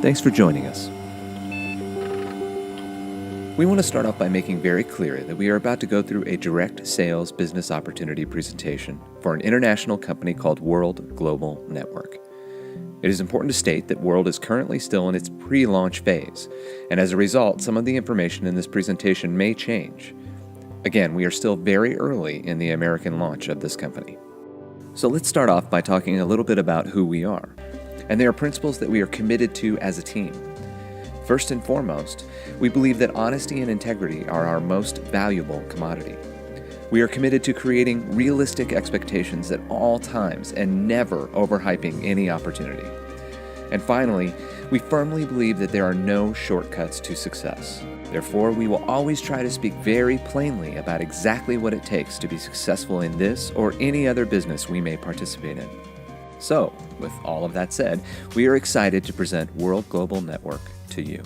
Thanks for joining us. We want to start off by making very clear that we are about to go through a direct sales business opportunity presentation for an international company called World Global Network. It is important to state that World is currently still in its pre-launch phase, and as a result, some of the information in this presentation may change. Again, we are still very early in the American launch of this company. So let's start off by talking a little bit about who we are. And there are principles that we are committed to as a team. First and foremost, we believe that honesty and integrity are our most valuable commodity. We are committed to creating realistic expectations at all times and never overhyping any opportunity. And finally, we firmly believe that there are no shortcuts to success. Therefore, we will always try to speak very plainly about exactly what it takes to be successful in this or any other business we may participate in. So, with all of that said, we are excited to present World Global Network to you.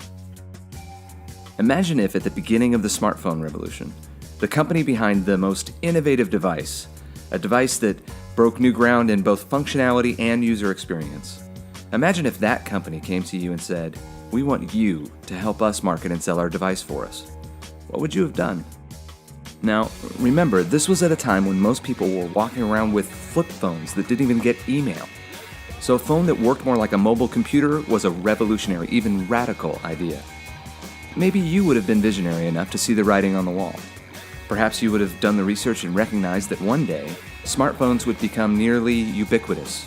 Imagine if at the beginning of the smartphone revolution, the company behind the most innovative device, a device that broke new ground in both functionality and user experience. Imagine if that company came to you and said, "We want you to help us market and sell our device for us." What would you have done? Now, remember, this was at a time when most people were walking around with flip phones that didn't even get email. So a phone that worked more like a mobile computer was a revolutionary, even radical idea. Maybe you would have been visionary enough to see the writing on the wall. Perhaps you would have done the research and recognized that one day, smartphones would become nearly ubiquitous.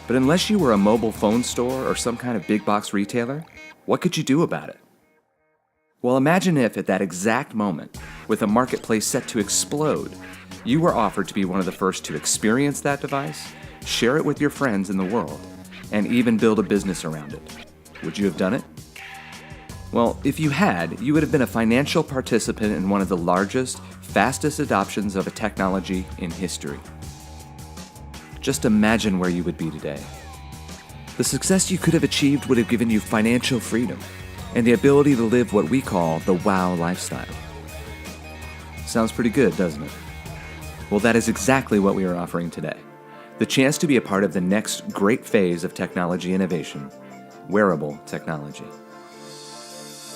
But unless you were a mobile phone store or some kind of big box retailer, what could you do about it? Well, imagine if at that exact moment, with a marketplace set to explode, you were offered to be one of the first to experience that device, share it with your friends in the world, and even build a business around it. Would you have done it? Well, if you had, you would have been a financial participant in one of the largest, fastest adoptions of a technology in history. Just imagine where you would be today. The success you could have achieved would have given you financial freedom and the ability to live what we call the wow lifestyle. Sounds pretty good, doesn't it? Well, that is exactly what we are offering today. The chance to be a part of the next great phase of technology innovation, wearable technology.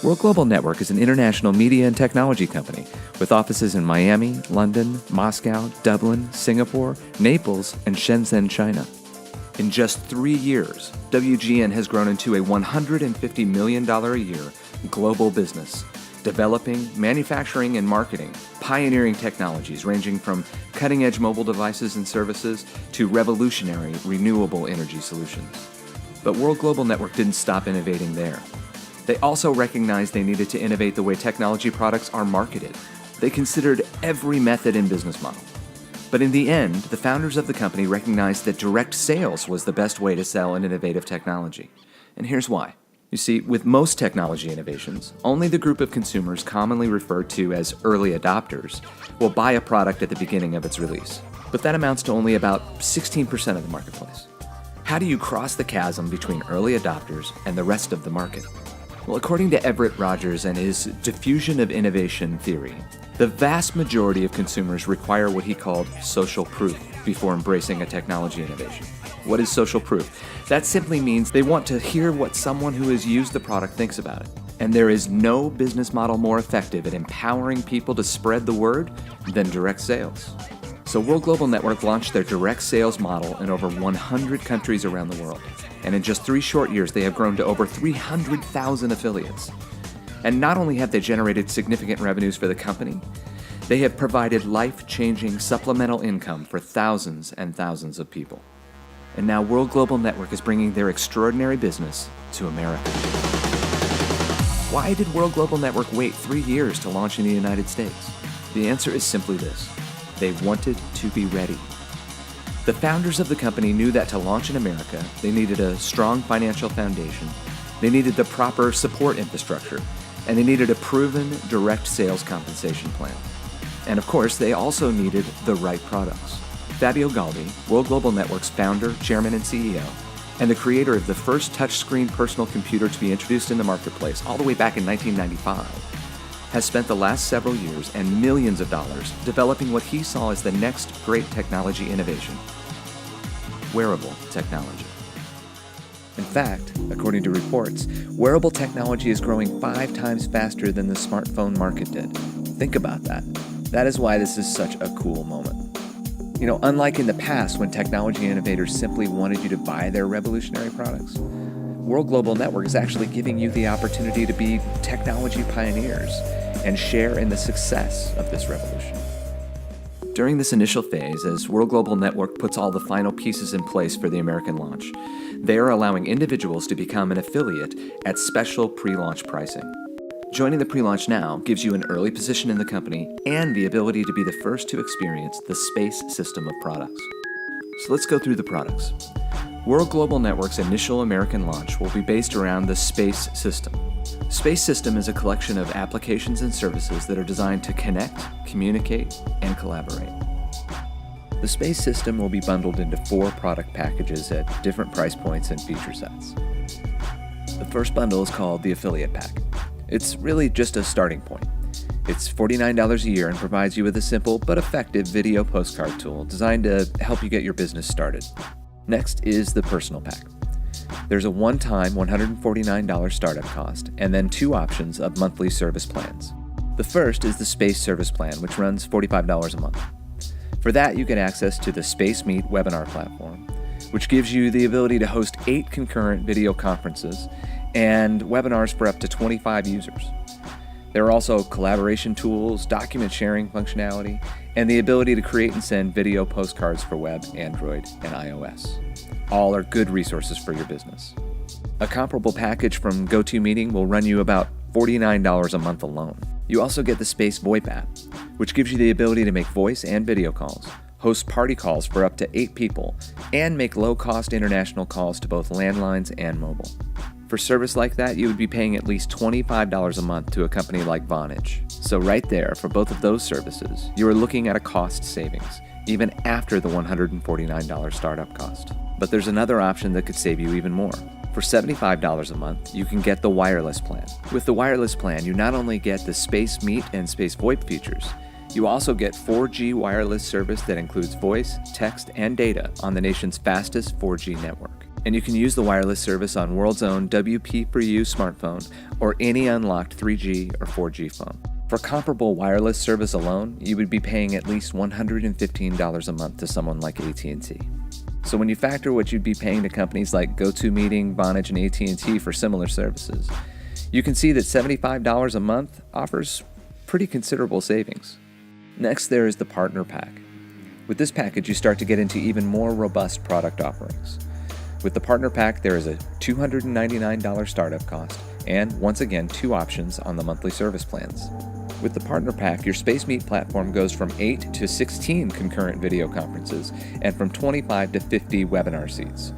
World Global Network is an international media and technology company with offices in Miami, London, Moscow, Dublin, Singapore, Naples, and Shenzhen, China. In just 3 years, WGN has grown into a $150 million a year global business, developing, manufacturing, and marketing pioneering technologies ranging from cutting-edge mobile devices and services to revolutionary renewable energy solutions. But World Global Network didn't stop innovating there. They also recognized they needed to innovate the way technology products are marketed. They considered every method and business model. But in the end, the founders of the company recognized that direct sales was the best way to sell an innovative technology. And here's why. You see, with most technology innovations, only the group of consumers commonly referred to as early adopters will buy a product at the beginning of its release. But that amounts to only about 16% of the marketplace. How do you cross the chasm between early adopters and the rest of the market? Well, according to Everett Rogers and his diffusion of innovation theory, the vast majority of consumers require what he called social proof before embracing a technology innovation. What is social proof? That simply means they want to hear what someone who has used the product thinks about it. And there is no business model more effective at empowering people to spread the word than direct sales. So World Global Network launched their direct sales model in over 100 countries around the world. And in just 3 short years, they have grown to over 300,000 affiliates. And not only have they generated significant revenues for the company, they have provided life-changing supplemental income for thousands and thousands of people. And now World Global Network is bringing their extraordinary business to America. Why did World Global Network wait 3 years to launch in the United States? The answer is simply this: they wanted to be ready. The founders of the company knew that to launch in America, they needed a strong financial foundation, they needed the proper support infrastructure, and they needed a proven direct sales compensation plan. And of course, they also needed the right products. Fabio Galdi, World Global Network's founder, chairman, and CEO, and the creator of the first touchscreen personal computer to be introduced in the marketplace all the way back in 1995, has spent the last several years and millions of dollars developing what he saw as the next great technology innovation: wearable technology. In fact, according to reports, wearable technology is growing 5 times faster than the smartphone market did. Think about that. That is why this is such a cool moment. Unlike in the past when technology innovators simply wanted you to buy their revolutionary products, World Global Network is actually giving you the opportunity to be technology pioneers and share in the success of this revolution. During this initial phase, as World Global Network puts all the final pieces in place for the American launch, they are allowing individuals to become an affiliate at special pre-launch pricing. Joining the pre-launch now gives you an early position in the company and the ability to be the first to experience the space system of products. So let's go through the products. World Global Network's initial American launch will be based around the Space System. Space System is a collection of applications and services that are designed to connect, communicate, and collaborate. The Space System will be bundled into 4 product packages at different price points and feature sets. The first bundle is called the Affiliate Pack. It's really just a starting point. It's $49 a year and provides you with a simple but effective video postcard tool designed to help you get your business started. Next is the Personal Pack. There's a one-time $149 startup cost and then 2 options of monthly service plans. The first is the Space Service Plan, which runs $45 a month. For that, you get access to the Space Meet webinar platform, which gives you the ability to host 8 concurrent video conferences and webinars for up to 25 users. There are also collaboration tools, document sharing functionality, and the ability to create and send video postcards for web, Android, and iOS. All are good resources for your business. A comparable package from GoToMeeting will run you about $49 a month alone. You also get the Space VoIP app, which gives you the ability to make voice and video calls, host party calls for up to 8 people, and make low-cost international calls to both landlines and mobile. For service like that, you would be paying at least $25 a month to a company like Vonage. So right there, for both of those services, you are looking at a cost savings, even after the $149 startup cost. But there's another option that could save you even more. For $75 a month, you can get the wireless plan. With the wireless plan, you not only get the Space Meet and Space VoIP features, you also get 4G wireless service that includes voice, text, and data on the nation's fastest 4G network. And you can use the wireless service on World's own WP4U smartphone or any unlocked 3G or 4G phone. For comparable wireless service alone, you would be paying at least $115 a month to someone like AT&T. So when you factor what you'd be paying to companies like GoToMeeting, Vonage, and AT&T for similar services, you can see that $75 a month offers pretty considerable savings. Next, there is the Partner Pack. With this package, you start to get into even more robust product offerings. With the Partner Pack, there is a $299 startup cost and, once again, 2 options on the monthly service plans. With the Partner Pack, your Space Meet platform goes from 8 to 16 concurrent video conferences and from 25 to 50 webinar seats.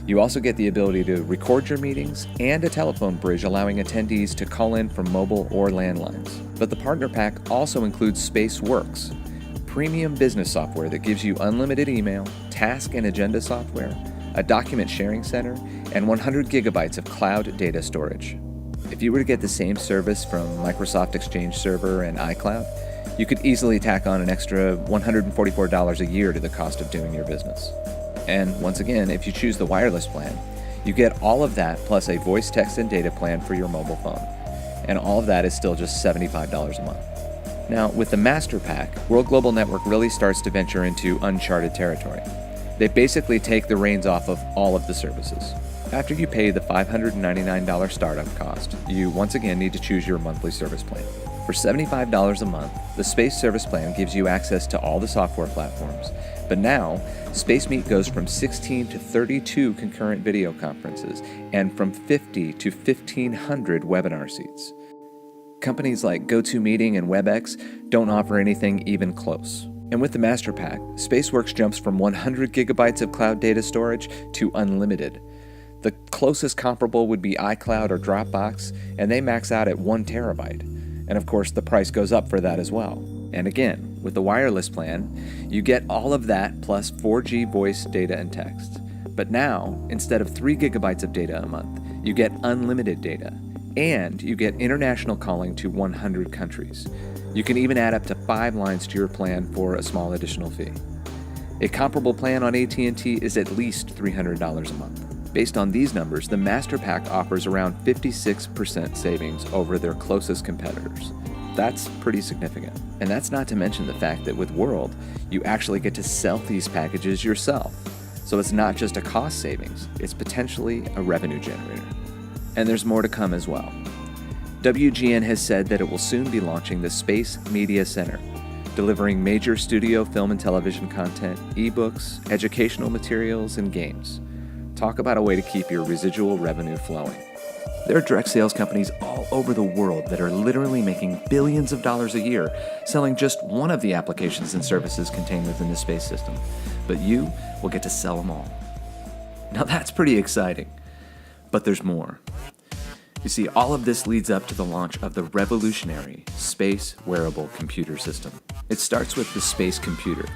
You also get the ability to record your meetings and a telephone bridge allowing attendees to call in from mobile or landlines. But the Partner Pack also includes SpaceWorks, premium business software that gives you unlimited email, task and agenda software, a document sharing center, and 100 gigabytes of cloud data storage. If you were to get the same service from Microsoft Exchange Server and iCloud, you could easily tack on an extra $144 a year to the cost of doing your business. And once again, if you choose the wireless plan, you get all of that plus a voice, text, and data plan for your mobile phone. And all of that is still just $75 a month. Now, with the Master Pack, World Global Network really starts to venture into uncharted territory. They basically take the reins off of all of the services. After you pay the $599 startup cost, you once again need to choose your monthly service plan. For $75 a month, the Space Service Plan gives you access to all the software platforms, but now, Space Meet goes from 16 to 32 concurrent video conferences and from 50 to 1,500 webinar seats. Companies like GoToMeeting and WebEx don't offer anything even close. And with the Master Pack, SpaceWorks jumps from 100 gigabytes of cloud data storage to unlimited. The closest comparable would be iCloud or Dropbox, and they max out at 1 terabyte. And of course, the price goes up for that as well. And again, with the wireless plan, you get all of that plus 4G voice, data, and text. But now, instead of 3 gigabytes of data a month, you get unlimited data. And you get international calling to 100 countries. You can even add up to 5 lines to your plan for a small additional fee. A comparable plan on AT&T is at least $300 a month. Based on these numbers, the Master Pack offers around 56% savings over their closest competitors. That's pretty significant. And that's not to mention the fact that with World, you actually get to sell these packages yourself. So it's not just a cost savings, it's potentially a revenue generator. And there's more to come as well. WGN has said that it will soon be launching the Space Media Center, delivering major studio film and television content, ebooks, educational materials, and games. Talk about a way to keep your residual revenue flowing. There are direct sales companies all over the world that are literally making billions of dollars a year selling just one of the applications and services contained within the space system. But you will get to sell them all. Now that's pretty exciting. But there's more. You see, all of this leads up to the launch of the revolutionary Space Wearable Computer System. It starts with the Space Computer.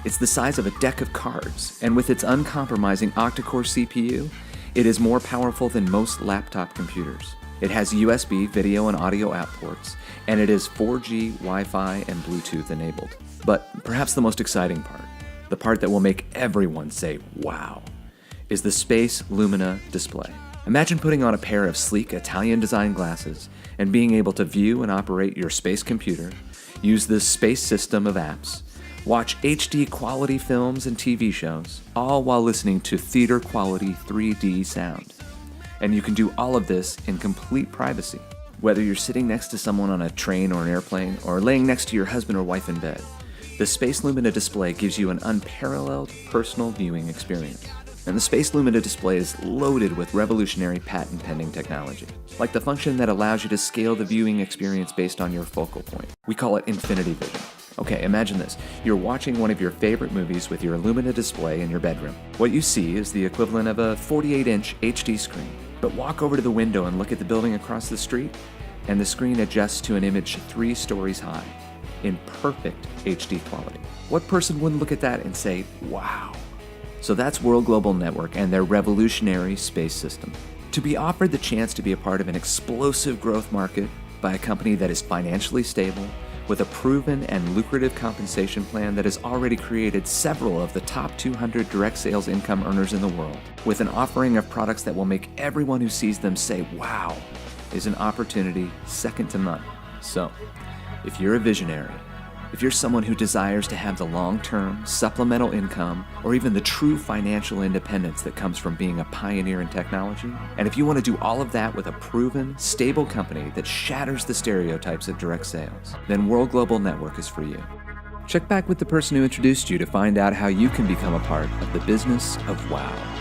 It's the size of a deck of cards, and with its uncompromising octa-core CPU, it is more powerful than most laptop computers. It has USB video and audio out ports, and it is 4G, Wi-Fi, and Bluetooth enabled. But perhaps the most exciting part, the part that will make everyone say, wow, is the Space Lumina display. Imagine putting on a pair of sleek Italian-designed glasses and being able to view and operate your space computer, use the space system of apps, watch HD quality films and TV shows, all while listening to theater quality 3D sound. And you can do all of this in complete privacy. Whether you're sitting next to someone on a train or an airplane, or laying next to your husband or wife in bed, the Space Lumina display gives you an unparalleled personal viewing experience. And the Space Lumina display is loaded with revolutionary patent-pending technology, like the function that allows you to scale the viewing experience based on your focal point. We call it infinity vision. Okay, imagine this. You're watching one of your favorite movies with your Lumina display in your bedroom. What you see is the equivalent of a 48-inch HD screen. But walk over to the window and look at the building across the street, and the screen adjusts to an image 3 stories high, in perfect HD quality. What person wouldn't look at that and say, wow? So that's World Global Network and their revolutionary space system. To be offered the chance to be a part of an explosive growth market by a company that is financially stable, with a proven and lucrative compensation plan that has already created several of the top 200 direct sales income earners in the world, with an offering of products that will make everyone who sees them say, wow, is an opportunity second to none. So, if you're a visionary, if you're someone who desires to have the long-term supplemental income or even the true financial independence that comes from being a pioneer in technology, and if you want to do all of that with a proven, stable company that shatters the stereotypes of direct sales, then World Global Network is for you. Check back with the person who introduced you to find out how you can become a part of the business of wow.